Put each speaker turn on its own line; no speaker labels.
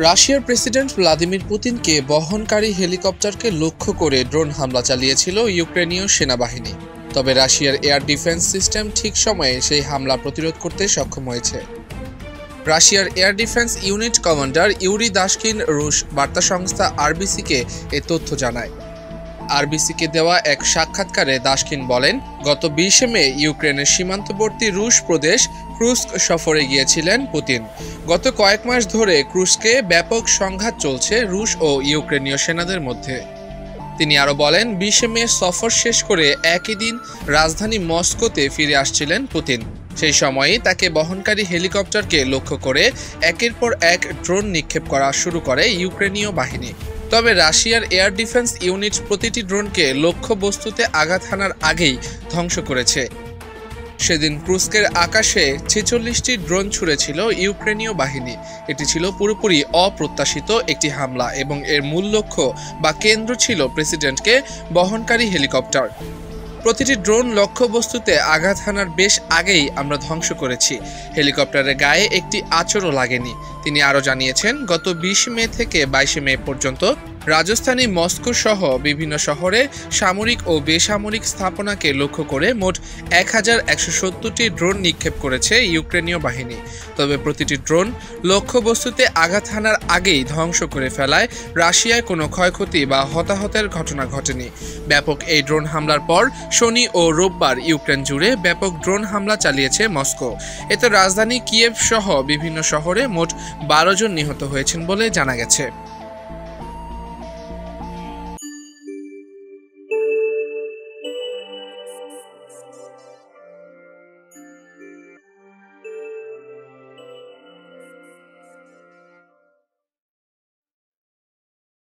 রাশিয়ার president Vladimir পুতিনকে বহনকারী হেলিকপ্টারকে লক্ষ্য করে ড্রোন হামলা চালিয়েছিল ইউক্রেনীয় সেনাবাহিনী। তবে রাশিয়ার এয়ার ডিফেন্স সিস্টেম ঠিক সময়ে সেই হামলা প্রতিরোধ করতে সক্ষম হয়েছে। রাশিয়ার air defence unit commander Yuri Dashkin রুশ বার্তা সংস্থা আরবিসিকে এ তথ্য জানায়। আরবিসিকে দেওয়া এক সাক্ষাৎকারে দাশকিন বলেন, গত 20 মে ইউক্রেনের সীমান্তবর্তী রুশ প্রদেশ ক্রুস্ক সফরে গিয়েছিলেন পুতিন। গত কয়েক মাস ধরে ক্রুস্কে ব্যাপক সংঘাত চলছে রুশ ও ইউক্রেনীয় সেনাদের মধ্যে। তিনি আরও বলেন, 20 মে সফর শেষ করে একই দিন রাজধানী মস্কোতে ফিরে আসছিলেন পুতিন। সেই সময়ই তাকে বহনকারী হেলিকপ্টারকে লক্ষ্য করে একের পর এক ড্রোন নিক্ষেপ করা শুরু করে ইউক্রেনীয় বাহিনী। তবে রাশিয়ার এয়ার ডিফেন্স ইউনিট প্রতিটি ড্রোনকে লক্ষ্যবস্তুতে আঘাত হানার আগেই ধ্বংস করেছে। সেদিন ক্রুস্কের আকাশে 46টি ড্রোন ছুড়েছিল ইউক্রেনীয় বাহিনী। এটি ছিল পুরোপুরি অপ্রত্যাশিত একটি হামলা এবং এর মূল লক্ষ্য বা কেন্দ্র ছিল প্রেসিডেন্টকে বহনকারী হেলিকপ্টার। প্রতিটি ড্রোন লক্ষ্যবস্তুতে আঘাত হানার বেশ আগেই আমরা ধ্বংস করেছি। হেলিকপ্টারের গায়ে একটি আঁচড়ও লাগেনি। তিনি আরও জানিয়েছেন, গত 20 মে থেকে 22 মে পর্যন্ত রাজধানী মস্কো সহ বিভিন্ন শহরে সামরিক ও বেসামরিক স্থাপনাকে লক্ষ্য করে মোট 1170টি ড্রোন নিক্ষেপ করেছে ইউক্রেনীয় বাহিনী। তবে প্রতিটি ড্রোন লক্ষ্যবস্তুতে আঘাত হানার আগেই ধ্বংস করে ফেলায় রাশিয়ায় কোনো ক্ষয়ক্ষতি বা হতাহতের ঘটনা ঘটেনি। ব্যাপক এই ড্রোন হামলার পর শনি ও রোববার ইউক্রেন জুড়ে ব্যাপক ড্রোন হামলা চালিয়েছে মস্কো। এতে রাজধানী কিয়েভ সহ বিভিন্ন শহরে মোট 12 জন নিহত হয়েছেন বলে জানা গেছে।